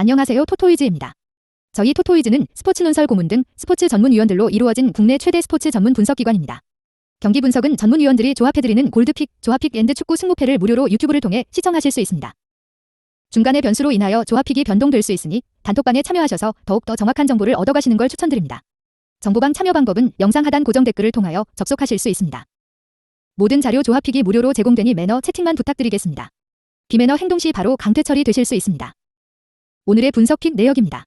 안녕하세요. 토토이즈입니다. 저희 토토이즈는 스포츠 논설 고문 등 스포츠 전문위원들로 이루어진 국내 최대 스포츠 전문 분석기관입니다. 경기 분석은 전문위원들이 조합해드리는 골드픽, 조합픽 앤드 축구 승무패를 무료로 유튜브를 통해 시청하실 수 있습니다. 중간의 변수로 인하여 조합픽이 변동될 수 있으니 단톡방에 참여하셔서 더욱더 정확한 정보를 얻어가시는 걸 추천드립니다. 정보방 참여 방법은 영상 하단 고정 댓글을 통하여 접속하실 수 있습니다. 모든 자료 조합픽이 무료로 제공되니 매너 채팅만 부탁드리겠습니다. 비매너 행동 시 바로 강퇴 처리되실 수 있습니다. 오늘의 분석픽 내역입니다.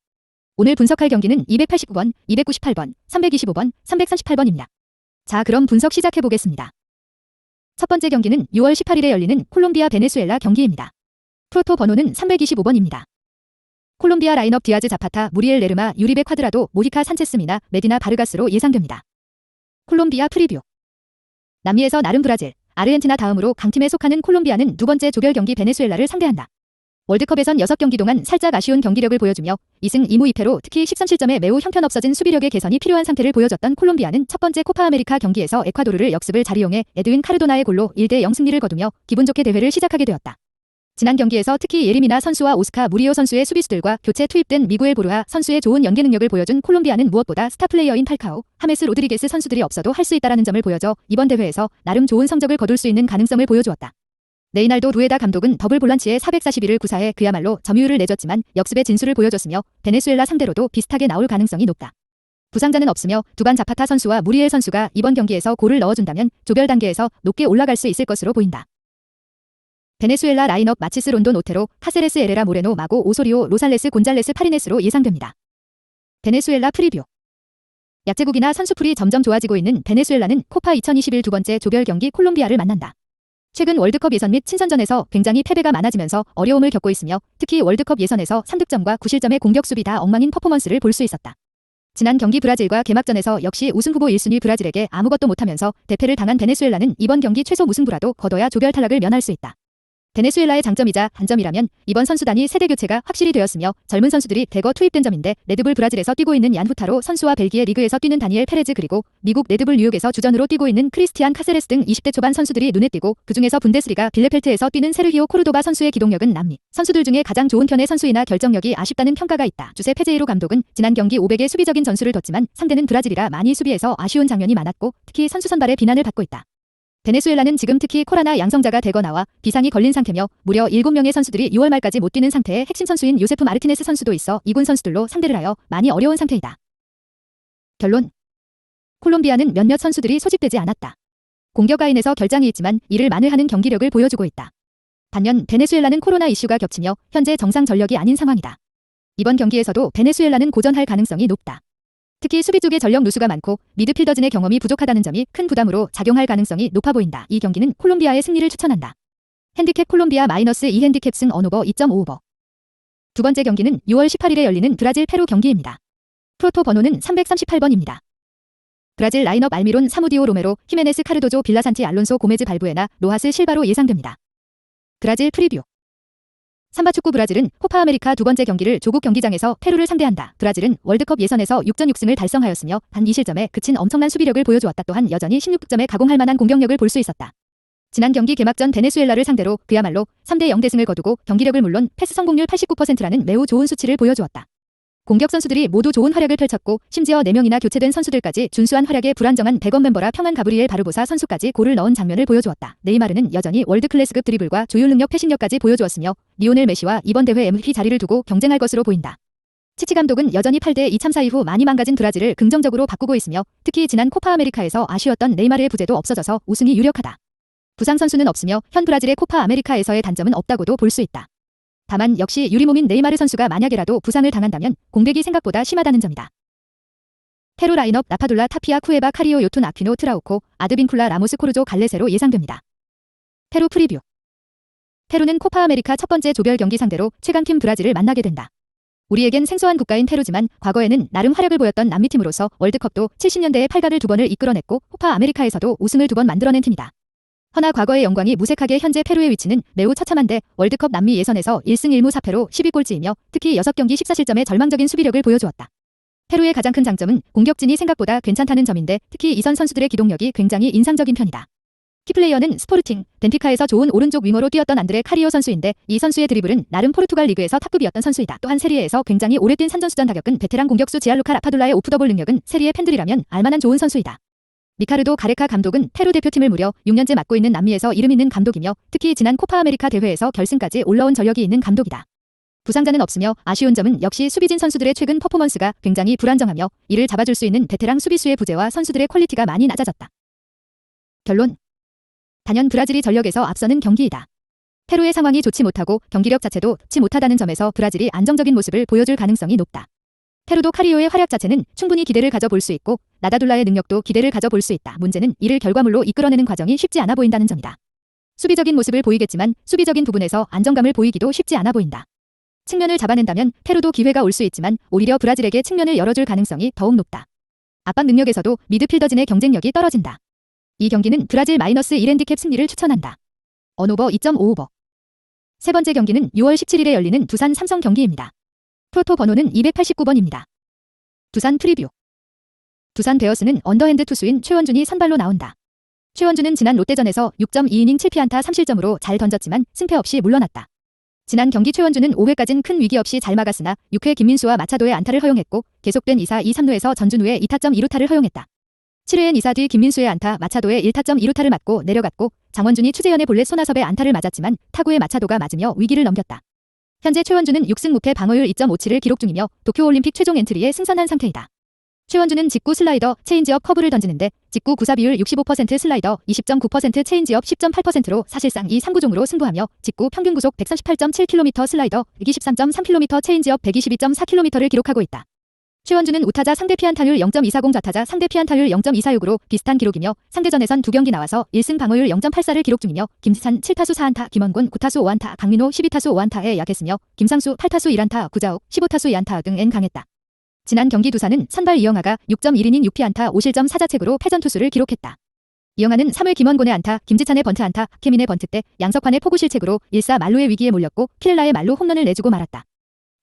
오늘 분석할 경기는 289번, 298번, 325번, 338번입니다. 자, 그럼 분석 시작해보겠습니다. 첫 번째 경기는 6월 18일에 열리는 콜롬비아 베네수엘라 경기입니다. 프로토 번호는 325번입니다. 콜롬비아 라인업 디아즈 자파타, 무리엘 레르마, 유리베 콰드라도, 모히카 산체스미나, 메디나 바르가스로 예상됩니다. 콜롬비아 프리뷰. 남미에서 나름 브라질, 아르헨티나 다음으로 강팀에 속하는 콜롬비아는 두 번째 조별 경기 베네수엘라를 상대한다. 월드컵에선 6경기 동안 살짝 아쉬운 경기력을 보여주며 2승 2무 2패로 특히 13실점에 매우 형편없어진 수비력의 개선이 필요한 상태를 보여줬던 콜롬비아는 첫 번째 코파 아메리카 경기에서 에콰도르를 역습을 잘 이용해 에드윈 카르도나의 골로 1대0 승리를 거두며 기분 좋게 대회를 시작하게 되었다. 지난 경기에서 특히 예리미나 선수와 오스카 무리오 선수의 수비수들과 교체 투입된 미구엘 보르하 선수의 좋은 연계 능력을 보여준 콜롬비아는 무엇보다 스타 플레이어인 팔카오, 하메스 로드리게스 선수들이 없어도 할 수 있다라는 점을 보여줘 이번 대회에서 나름 좋은 성적을 거둘 수 있는 가능성을 보여주었다. 레이날도 루에다 감독은 더블 볼란치의 441을 구사해 그야말로 점유율을 내줬지만 역습의 진수를 보여줬으며 베네수엘라 상대로도 비슷하게 나올 가능성이 높다. 부상자는 없으며 두반 자파타 선수와 무리엘 선수가 이번 경기에서 골을 넣어준다면 조별 단계에서 높게 올라갈 수 있을 것으로 보인다. 베네수엘라 라인업 마치스 론돈 오테로, 카세레스 에레라 모레노 마고 오소리오 로살레스 곤잘레스 파리네스로 예상됩니다. 베네수엘라 프리뷰. 약제국이나 선수풀이 점점 좋아지고 있는 베네수엘라는 코파 2021 두 번째 조별 경기 콜롬비아를 만난다. 최근 월드컵 예선 및 친선전에서 굉장히 패배가 많아지면서 어려움을 겪고 있으며 특히 월드컵 예선에서 3득점과 9실점의 공격 수비 다 엉망인 퍼포먼스를 볼 수 있었다. 지난 경기 브라질과 개막전에서 역시 우승후보 1순위 브라질에게 아무것도 못하면서 대패를 당한 베네수엘라는 이번 경기 최소 무승부라도 거둬야 조별 탈락을 면할 수 있다. 베네수엘라의 장점이자 단점이라면 이번 선수단이 세대 교체가 확실히 되었으며 젊은 선수들이 대거 투입된 점인데 레드불 브라질에서 뛰고 있는 얀 후타로 선수와 벨기에 리그에서 뛰는 다니엘 페레즈 그리고 미국 레드불 뉴욕에서 주전으로 뛰고 있는 크리스티안 카세레스 등 20대 초반 선수들이 눈에 띄고 그중에서 분데스리가 빌레펠트에서 뛰는 세르히오 코르도바 선수의 기동력은 남미 선수들 중에 가장 좋은 편의 선수이나 결정력이 아쉽다는 평가가 있다. 주세 페제이로 감독은 지난 경기 500의 수비적인 전술을 뒀지만 상대는 브라질이라 많이 수비에서 아쉬운 장면이 많았고 특히 선수 선발의 비난을 받고 있다. 베네수엘라는 지금 특히 코로나 양성자가 되거 나와 비상이 걸린 상태며 무려 7명의 선수들이 6월 말까지 못 뛰는 상태에 핵심 선수인 요세프 마르티네스 선수도 있어 이군 선수들로 상대를 하여 많이 어려운 상태이다. 결론. 콜롬비아는 몇몇 선수들이 소집되지 않았다. 공격 라인에서 결장이 있지만 이를 마늘하는 경기력을 보여주고 있다. 반면 베네수엘라는 코로나 이슈가 겹치며 현재 정상 전력이 아닌 상황이다. 이번 경기에서도 베네수엘라는 고전할 가능성이 높다. 특히 수비 쪽에 전력 누수가 많고 미드필더진의 경험이 부족하다는 점이 큰 부담으로 작용할 가능성이 높아 보인다. 이 경기는 콜롬비아의 승리를 추천한다. 핸디캡 콜롬비아 -2 핸디캡 승 언오버 2.5오버. 두 번째 경기는 6월 18일에 열리는 브라질 페루 경기입니다. 프로토 번호는 338번입니다. 브라질 라인업 알미론 사무디오 로메로, 히메네스 카르도조 빌라산티 알론소 고메즈 발부에나 로하스 실바로 예상됩니다. 브라질 프리뷰. 삼바축구 브라질은 코파 아메리카 두 번째 경기를 조국 경기장에서 페루를 상대한다. 브라질은 월드컵 예선에서 6전 6승을 달성하였으며 단 2실점에 그친 엄청난 수비력을 보여주었다. 또한 여전히 16득점에 가공할 만한 공격력을 볼 수 있었다. 지난 경기 개막전 베네수엘라를 상대로 그야말로 3대0 대승을 거두고 경기력을 물론 패스 성공률 89%라는 매우 좋은 수치를 보여주었다. 공격 선수들이 모두 좋은 활약을 펼쳤고 심지어 4명이나 교체된 선수들까지 준수한 활약에 불안정한 백업 멤버라 평안 가브리엘 바르보사 선수까지 골을 넣은 장면을 보여주었다. 네이마르는 여전히 월드클래스급 드리블과 조율 능력 패신력까지 보여주었으며 리오넬 메시와 이번 대회 MVP 자리를 두고 경쟁할 것으로 보인다. 치치 감독은 여전히 8대2 참사 이후 많이 망가진 브라질을 긍정적으로 바꾸고 있으며 특히 지난 코파 아메리카에서 아쉬웠던 네이마르의 부재도 없어져서 우승이 유력하다. 부상 선수는 없으며 현 브라질의 코파 아메리카에서의 단점은 없다고도 볼 수 있다. 다만 역시 유리몸인 네이마르 선수가 만약에라도 부상을 당한다면 공백이 생각보다 심하다는 점이다. 페루 라인업 라파둘라 타피아 쿠에바 카리오 요툰 아퀴노 트라우코 아드빈쿨라 라모스 코르조 갈레세로 예상됩니다. 페루 프리뷰. 페루는 코파 아메리카 첫 번째 조별 경기 상대로 최강팀 브라질을 만나게 된다. 우리에겐 생소한 국가인 페루지만 과거에는 나름 활약을 보였던 남미팀으로서 월드컵도 70년대에 8강을 2번을 이끌어냈고 코파 아메리카에서도 우승을 2번 만들어낸 팀이다. 허나 과거의 영광이 무색하게 현재 페루의 위치는 매우 처참한데 월드컵 남미 예선에서 1승 1무 4패로 12골찌이며 특히 6경기 14실점의 절망적인 수비력을 보여주었다. 페루의 가장 큰 장점은 공격진이 생각보다 괜찮다는 점인데 특히 이선 선수들의 기동력이 굉장히 인상적인 편이다. 키플레이어는 스포르팅, 벤피카에서 좋은 오른쪽 윙어로 뛰었던 안드레 카리오 선수인데 이 선수의 드리블은 나름 포르투갈 리그에서 탑급이었던 선수이다. 또한 세리에에서 굉장히 오래 뛴 산전수전 다격은 베테랑 공격수 지알루카 라파둘라의 오프더볼 능력은 세리에 팬들이라면 알만한 좋은 선수이다. 리카르도 가레카 감독은 페루 대표팀을 무려 6년째 맡고 있는 남미에서 이름 있는 감독이며 특히 지난 코파 아메리카 대회에서 결승까지 올라온 전력이 있는 감독이다. 부상자는 없으며 아쉬운 점은 역시 수비진 선수들의 최근 퍼포먼스가 굉장히 불안정하며 이를 잡아줄 수 있는 베테랑 수비수의 부재와 선수들의 퀄리티가 많이 낮아졌다. 결론. 단연 브라질이 전력에서 앞서는 경기이다. 페루의 상황이 좋지 못하고 경기력 자체도 좋지 못하다는 점에서 브라질이 안정적인 모습을 보여줄 가능성이 높다. 페루도 카리오의 활약 자체는 충분히 기대를 가져볼 수 있고 나다둘라의 능력도 기대를 가져볼 수 있다. 문제는 이를 결과물로 이끌어내는 과정이 쉽지 않아 보인다는 점이다. 수비적인 모습을 보이겠지만 수비적인 부분에서 안정감을 보이기도 쉽지 않아 보인다. 측면을 잡아낸다면 페루도 기회가 올 수 있지만 오히려 브라질에게 측면을 열어줄 가능성이 더욱 높다. 압박 능력에서도 미드필더진의 경쟁력이 떨어진다. 이 경기는 브라질 -1 핸디캡 승리를 추천한다. 언오버 2.5오버. 세 번째 경기는 6월 17일에 열리는 두산 삼성 경기입니다. 프로토 번호는 289번입니다. 두산 프리뷰. 두산 베어스는 언더핸드 투수인 최원준이 선발로 나온다. 최원준은 지난 롯데전에서 6.2이닝 7피안타 3실점으로 잘 던졌지만 승패 없이 물러났다. 지난 경기 최원준은 5회까진 큰 위기 없이 잘 막았으나 6회 김민수와 마차도의 안타를 허용했고 계속된 2사 2, 3루에서 전준우의 2타점 2루타를 허용했다. 7회엔 2사 뒤 김민수의 안타, 마차도의 1타점 2루타를 맞고 내려갔고 장원준이 추재현의 볼넷 손아섭의 안타를 맞았지만 타구의 마차도가 맞으며 위기를 넘겼다. 현재 최원준은 6승 무패 방어율 2.57을 기록 중이며 도쿄올림픽 최종 엔트리에 승선한 상태이다. 최원준은 직구 슬라이더, 체인지업 커브를 던지는데 직구 구사 비율 65% 슬라이더, 20.9% 체인지업 10.8%로 사실상 이 3구종으로 승부하며 직구 평균 구속 138.7km 슬라이더, 123.3km 체인지업 122.4km를 기록하고 있다. 최원준은 우타자 상대 피안타율 0.240 좌타자 상대 피안타율 0.246으로 비슷한 기록이며 상대전에선 2경기 나와서 1승 방어율 0.84를 기록 중이며 김지찬 7타수 4안타, 김원곤 9타수 5안타, 강민호 12타수 5안타에 약했으며 김상수 8타수 1안타, 구자욱 15타수 2안타 등엔 강했다. 지난 경기 두산은 선발 이영하가 6.1이닝 6피안타 5실점 4자책으로 패전 투수를 기록했다. 이영하는 3회 김원곤의 안타, 김지찬의 번트 안타, 박혜민의 번트 때 양석환의 포구 실책으로 1사 말루의 위기에 몰렸고 키렐라의 말루 홈런을 내주고 말았다.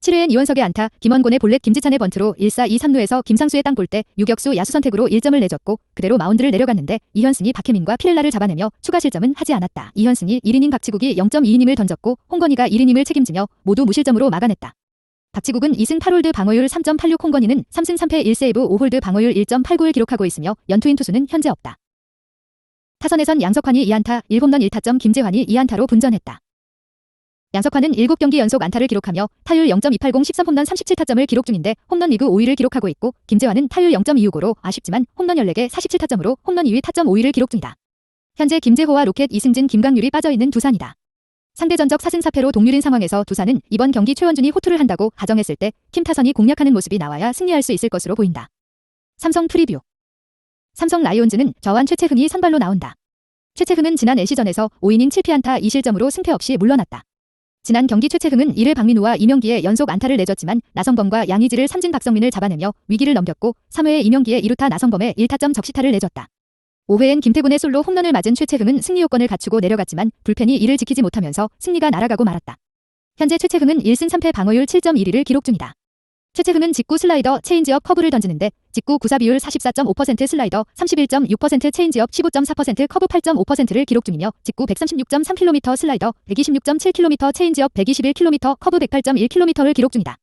7회엔 이원석의 안타, 김원곤의 볼넷 김지찬의 번트로 1사 2, 3루에서 김상수의 땅볼 때 유격수 야수 선택으로 1점을 내줬고 그대로 마운드를 내려갔는데 이현승이 박혜민과 피렐라를 잡아내며 추가 실점은 하지 않았다. 이현승이 1이닝 박지국이 0.2이닝을 던졌고 홍건희가 1이닝을 책임지며 모두 무실점으로 막아냈다. 박지국은 2승 8홀드 방어율 3.86, 홍건희는 3승 3패 1세이브 5홀드 방어율 1.89를 기록하고 있으며 연투인 투수는 현재 없다. 타선에선 양석환이 2안타, 1홈런 1타점, 김재환이 2안타로 분전했다. 양석환은 7경기 연속 안타를 기록하며 타율 0.280 13홈런 37타점을 기록 중인데 홈런 리그 5위를 기록하고 있고 김재환은 타율 0.265로 아쉽지만 홈런 14개 47타점으로 홈런 2위 타점 5위를 기록 중이다. 현재 김재호와 로켓 이승진, 김강률이 빠져있는 두산이다. 상대전적 4승 4패로 동률인 상황에서 두산은 이번 경기 최원준이 호투를 한다고 가정했을 때 팀 타선이 공략하는 모습이 나와야 승리할 수 있을 것으로 보인다. 삼성 프리뷰. 삼성 라이온즈는 좌완 최채흥이 선발로 나온다. 최채흥은 지난 LC전에서 5이닝 7피안타 2실점으로 승패 없이 물러났다. 지난 경기 최채흥은 1회 박민우와 이명기에 연속 안타를 내줬지만 나성범과 양의지를 삼진 박성민을 잡아내며 위기를 넘겼고 3회에 이명기에 2루타 나성범에 1타점 적시타를 내줬다. 5회엔 김태군의 솔로 홈런을 맞은 최채흥은 승리 요건을 갖추고 내려갔지만 불펜이 이를 지키지 못하면서 승리가 날아가고 말았다. 현재 최채흥은 1승 3패 방어율 7.11을 기록 중이다. 최채흥은 직구 슬라이더, 체인지업 커브를 던지는데 직구 구사 비율 44.5% 슬라이더, 31.6% 체인지업 15.4% 커브 8.5%를 기록 중이며 직구 136.3km 슬라이더, 126.7km 체인지업 121km 커브 108.1km를 기록 중이다.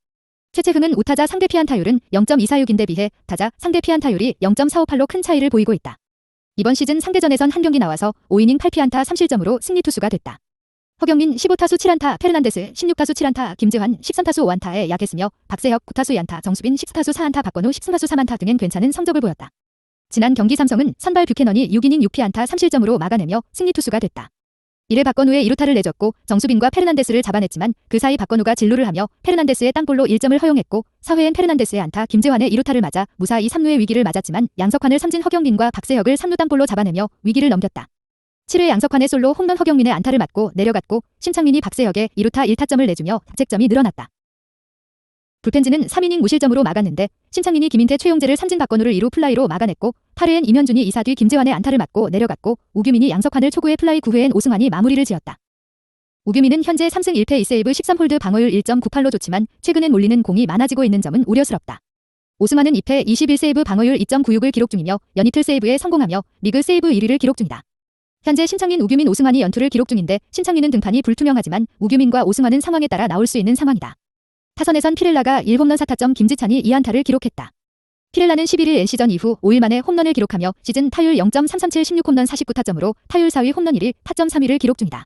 최채흥은 우타자 상대 피안타율은 0.246인데 비해 타자 상대 피안타율이 0.458로 큰 차이를 보이고 있다. 이번 시즌 상대전에선 한 경기 나와서 5이닝 8피안타 3실점으로 승리 투수가 됐다. 허경민 15타수 7안타, 페르난데스 16타수 7안타, 김재환 13타수 5안타에 약했으며 박세혁 9타수 2안타, 정수빈 14타수 4안타, 박건우 13타수 3안타 등엔 괜찮은 성적을 보였다. 지난 경기 삼성은 선발 뷰캐넌이 6이닝 6피안타 3실점으로 막아내며 승리 투수가 됐다. 1회 박건우에 2루타를 내줬고 정수빈과 페르난데스를 잡아냈지만 그 사이 박건우가 진루를 하며 페르난데스의 땅볼로 1점을 허용했고 4회엔 페르난데스의 안타, 김재환의 2루타를 맞아 무사 2, 3루의 위기를 맞았지만 양석환을 삼진 허경민과 박세혁을 3루 땅볼로 잡아내며 위기를 넘겼다. 7회 양석환의 솔로 홈런 허경민의 안타를 맞고 내려갔고 심창민이 박세혁에 2루타 1타점을 내주며 자책점이 늘어났다. 불펜진은 3이닝 무실점으로 막았는데 심창민이 김인태 최용재를 삼진 박건우를 2루 플라이로 막아냈고 8회엔 임현준이 2사 뒤 김재환의 안타를 맞고 내려갔고 우규민이 양석환을 초구에 플라이 9회엔 오승환이 마무리를 지었다. 우규민은 현재 3승 1패 2세이브 13홀드 방어율 1.98로 좋지만 최근엔 몰리는 공이 많아지고 있는 점은 우려스럽다. 오승환은 2패 21세이브 방어율 2.96을 기록 중이며 연이틀 세이브에 성공하며 리그 세이브 1위를 기록 중이다. 현재 심창민, 우규민, 오승환이 연투를 기록 중인데 심창민은 등판이 불투명하지만 우규민과 오승환은 상황에 따라 나올 수 있는 상황이다. 타선에선 피렐라가 1홈런 4타점, 김지찬이 2안타를 기록했다. 피렐라는 11일 NC전 이후 5일 만에 홈런을 기록하며 시즌 타율 0.337 16홈런 49타점으로 타율 4위, 홈런 1위, 타점 3위를 기록 중이다.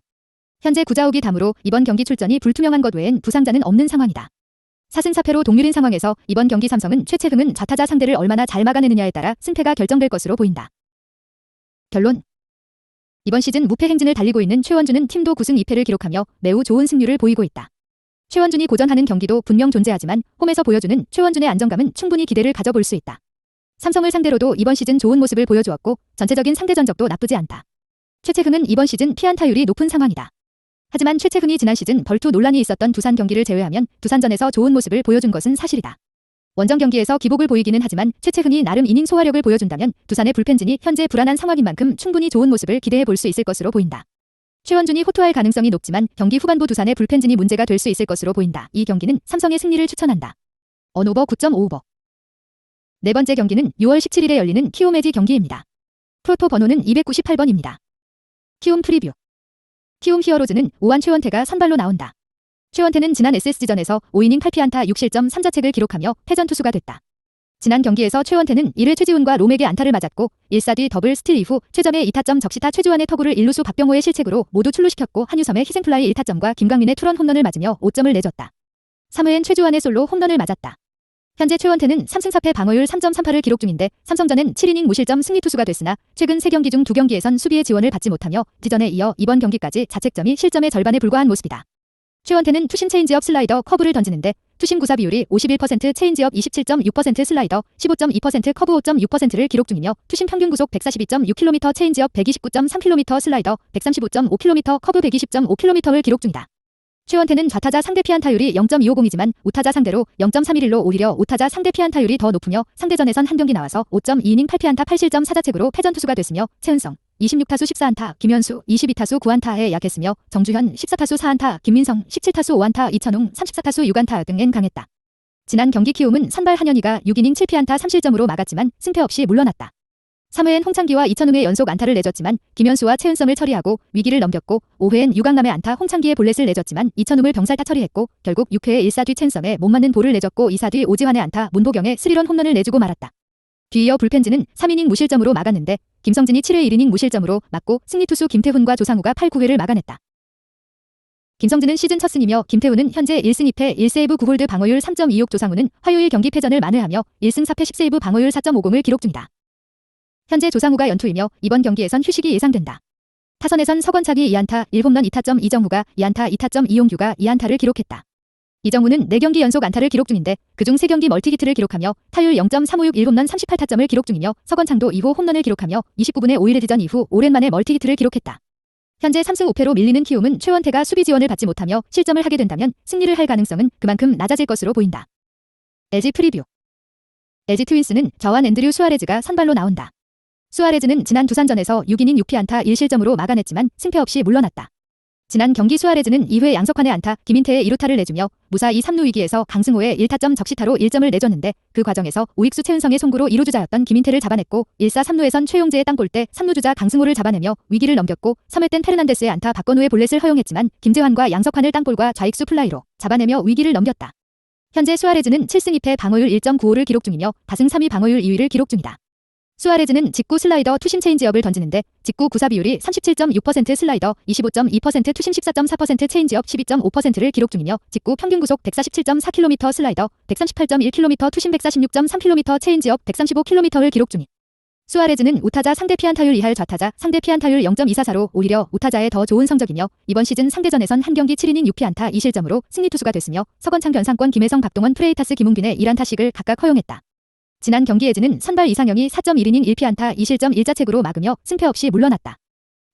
현재 구자욱이 다무로 이번 경기 출전이 불투명한 것 외엔 부상자는 없는 상황이다. 4승 4패로 동률인 상황에서 이번 경기 삼성은 최채흥은 좌타자 상대를 얼마나 잘 막아내느냐에 따라 승패가 결정될 것으로 보인다. 결론. 이번 시즌 무패 행진을 달리고 있는 최원준은 팀도 9승 2패를 기록하며 매우 좋은 승률을 보이고 있다. 최원준이 고전하는 경기도 분명 존재하지만 홈에서 보여주는 최원준의 안정감은 충분히 기대를 가져볼 수 있다. 삼성을 상대로도 이번 시즌 좋은 모습을 보여주었고 전체적인 상대 전적도 나쁘지 않다. 최채흥은 이번 시즌 피안타율이 높은 상황이다. 하지만 최채흥이 지난 시즌 벌투 논란이 있었던 두산 경기를 제외하면 두산전에서 좋은 모습을 보여준 것은 사실이다. 원정 경기에서 기복을 보이기는 하지만 최채흥이 나름 이닝 소화력을 보여준다면 두산의 불펜진이 현재 불안한 상황인 만큼 충분히 좋은 모습을 기대해 볼 수 있을 것으로 보인다. 최원준이 호투할 가능성이 높지만 경기 후반부 두산의 불펜진이 문제가 될 수 있을 것으로 보인다. 이 경기는 삼성의 승리를 추천한다. 언오버 9.5오버. 네 번째 경기는 6월 17일에 열리는 키움 LG 경기입니다. 프로토 번호는 298번입니다. 키움 프리뷰. 키움 히어로즈는 오한 최원태가 선발로 나온다. 최원태는 지난 SSG전에서 5이닝 8피안타 6실점 3자책을 기록하며 패전 투수가 됐다. 지난 경기에서 최원태는 1회 최지훈과 롬에게 안타를 맞았고 1사 뒤 더블 스틸 이후 최점의 2타점 적시타 최주환의 터구를 1루수 박병호의 실책으로 모두 출루시켰고 한유섬의 희생플라이 1타점과 김강민의 투런 홈런을 맞으며 5점을 내줬다. 3회엔 최주환의 솔로 홈런을 맞았다. 현재 최원태는 3승 4패 방어율 3.38을 기록 중인데 삼성전엔 7이닝 무실점 승리 투수가 됐으나 최근 3경기 중 2경기에선 수비의 지원을 받지 못하며 지전에 이어 이번 경기까지 자책점이 실점의 절반에 불과한 모습이다. 최원태는 투심 체인지업 슬라이더 커브를 던지는데 투심 구사 비율이 51% 체인지업 27.6% 슬라이더 15.2% 커브 5.6%를 기록 중이며 투심 평균 구속 142.6km 체인지업 129.3km 슬라이더 135.5km 커브 120.5km를 기록 중이다. 최원태는 좌타자 상대 피안타율이 0.250이지만 우타자 상대로 0.311로 오히려 우타자 상대 피안타율이 더 높으며 상대전에선 한 경기 나와서 5.2이닝 8피안타 8실점 4자책으로 패전 투수가 됐으며 최은성 26타수 14안타, 김현수 22타수 9안타에 약했으며 정주현 14타수 4안타, 김민성 17타수 5안타, 이천웅 34타수 6안타 등엔 강했다. 지난 경기 키움은 선발 한현희가 6이닝 7피안타 3실점으로 막았지만 승패 없이 물러났다. 3회엔 홍창기와 이천웅의 연속 안타를 내줬지만 김현수와 최은성을 처리하고 위기를 넘겼고 5회엔 유강남의 안타 홍창기의 볼넷을 내줬지만 이천웅을 병살타 처리했고 결국 6회에 1사 뒤 최은성에 못 맞는 볼을 내줬고 2사 뒤 오지환의 안타 문보경의 3런 홈런을 내주고 말았다. 뒤이어 불펜진은 3이닝 무실점으로 막았는데 김성진이 7회 1이닝 무실점으로 막고 승리투수 김태훈과 조상우가 8, 9회를 막아냈다. 김성진은 시즌 첫 승이며 김태훈은 현재 1승 2패 1세이브 9홀드 방어율 3.26 조상우는 화요일 경기 패전을 만회하며 1승 4패 10세이브 방어율 4.50을 기록 중이다. 현재 조상우가 연투이며 이번 경기에선 휴식이 예상된다. 타선에선 서건창이 2안타 1홈런 2타점 이정후가 2안타 2타점 이용규가 2안타를 기록했다. 이정후는 4경기 연속 안타를 기록 중인데 그중 3경기 멀티히트를 기록하며 타율 0.356 1홈런 38타점을 기록 중이며 서건창도 2호 홈런을 기록하며 29분의 5일 레드전 이후 오랜만에 멀티히트를 기록했다. 현재 3승 5패로 밀리는 키움은 최원태가 수비 지원을 받지 못하며 실점을 하게 된다면 승리를 할 가능성은 그만큼 낮아질 것으로 보인다. LG 프리뷰. LG 트윈스는 저완 앤드류 수아레즈가 선발로 나온다. 수아레즈는 지난 두산전에서 6이닝 6피안타 1실점으로 막아냈지만 승패 없이 물러났다. 지난 경기 수아레즈는 2회 양석환의 안타, 김인태의 2루타를 내주며 무사 2, 3루 위기에서 강승호의 1타점 적시타로 1점을 내줬는데 그 과정에서 우익수 최은성의 송구로 2루주자였던 김인태를 잡아냈고 1사 3루에선 최용재의 땅볼때 3루주자 강승호를 잡아내며 위기를 넘겼고 3회 땐 페르난데스의 안타 박건우의 볼넷을 허용했지만 김재환과 양석환을 땅볼과 좌익수 플라이로 잡아내며 위기를 넘겼다. 현재 수아레즈는 7승 2패 방어율 1.95를 기록 중이며 다승 3위 방어율 2위를 기록 중이다. 수아레즈는 직구 슬라이더 투심 체인지업을 던지는데 직구 구사 비율이 37.6% 슬라이더 25.2% 투심 14.4% 체인지업 12.5%를 기록 중이며 직구 평균 구속 147.4km 슬라이더 138.1km 투심 146.3km 체인지업 135km를 기록 중이. 수아레즈는 우타자 상대 피안타율 2할 좌타자 상대 피안타율 0.244로 오히려 우타자의 더 좋은 성적이며 이번 시즌 상대전에선 한 경기 7이닝 6피안타 2실점으로 승리 투수가 됐으며 서건창 변상권 김혜성 박동원 프레이타스 김웅빈의 1안타씩을 각각 허용했다. 지난 경기에즈는 선발 이상영이 4.1이닝 1피안타 2실점 1자책으로 막으며 승패 없이 물러났다.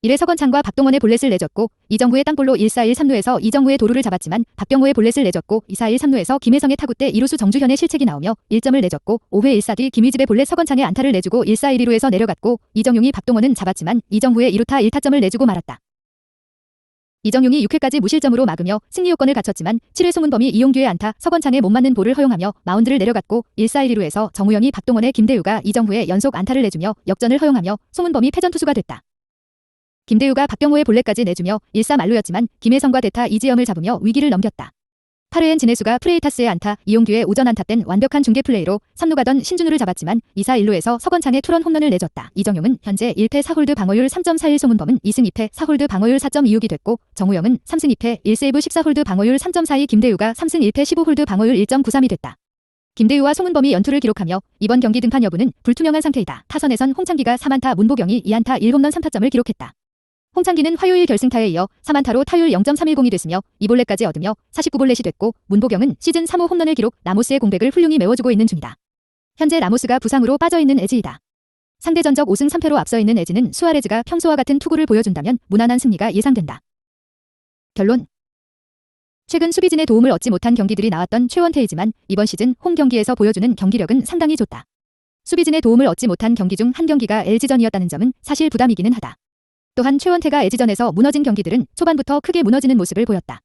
이래 서건창과 박동원의 볼넷을 내줬고 이정후의 땅볼로 1사 1, 3루에서 이정후의 도루를 잡았지만 박병호의 볼넷을 내줬고 2사 1, 3루에서 김혜성의 타구 때 2루수 정주현의 실책이 나오며 1점을 내줬고 5회 1사 뒤 김희집의 볼넷 서건창의 안타를 내주고 1사 1, 2루에서 내려갔고 이정용이 박동원은 잡았지만 이정후의 2루타 1타점을 내주고 말았다. 이정용이 6회까지 무실점으로 막으며 승리 요건을 갖췄지만 7회 송은범이 이용규의 안타, 서건창의 못 맞는 볼을 허용하며 마운드를 내려갔고 1사 1, 2루에서 정우영이 박동원의 김대우가 이정후의 연속 안타를 내주며 역전을 허용하며 송은범이 패전 투수가 됐다. 김대우가 박병호의 볼넷까지 내주며 1-3만루였지만 김혜성과 대타 이지영을 잡으며 위기를 넘겼다. 8회엔 진해수가 프레이타스의 안타, 이용규의 오전 안타 땐 완벽한 중계 플레이로 3루 가던 신준우를 잡았지만 2사 1루에서 서건창의 투런 홈런을 내줬다. 이정용은 현재 1패 4홀드 방어율 3.41, 송은범은 2승 2패 4홀드 방어율 4.26이 됐고 정우영은 3승 2패 1세이브 14홀드 방어율 3.42, 김대우가 3승 1패 15홀드 방어율 1.93이 됐다. 김대우와 송은범이 연투를 기록하며 이번 경기 등판 여부는 불투명한 상태이다. 타선에선 홍창기가 3안타, 문보경이 2안타 1홈런 3타점을 기록했다. 홍창기는 화요일 결승타에 이어 3안타로 타율 0.310이 됐으며 2볼넷까지 얻으며 49볼넷이 됐고 문보경은 시즌 3호 홈런을 기록. 라모스의 공백을 훌륭히 메워주고 있는 중이다. 현재 라모스가 부상으로 빠져있는 LG이다. 상대 전적 5승 3패로 앞서있는 LG는 수아레즈가 평소와 같은 투구를 보여준다면 무난한 승리가 예상된다. 결론. 최근 수비진의 도움을 얻지 못한 경기들이 나왔던 최원태이지만 이번 시즌 홈 경기에서 보여주는 경기력은 상당히 좋다. 수비진의 도움을 얻지 못한 경기 중 한 경기가 LG전이었다는 점은 사실 부담이기는 하다. 또한 최원태가 LG전에서 무너진 경기들은 초반부터 크게 무너지는 모습을 보였다.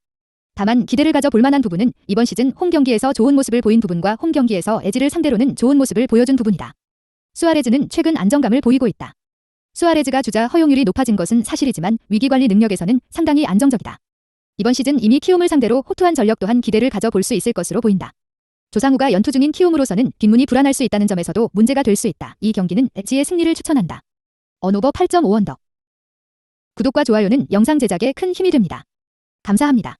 다만 기대를 가져 볼만한 부분은 이번 시즌 홈 경기에서 좋은 모습을 보인 부분과 홈 경기에서 LG를 상대로는 좋은 모습을 보여준 부분이다. 수아레즈는 최근 안정감을 보이고 있다. 수아레즈가 주자 허용률이 높아진 것은 사실이지만 위기관리 능력에서는 상당히 안정적이다. 이번 시즌 이미 키움을 상대로 호투한 전력 또한 기대를 가져 볼 수 있을 것으로 보인다. 조상우가 연투 중인 키움으로서는 뒷문이 불안할 수 있다는 점에서도 문제가 될 수 있다. 이 경기는 LG의 승리를 추천한다. 언오버 8.5언더. 구독과 좋아요는 영상 제작에 큰 힘이 됩니다. 감사합니다.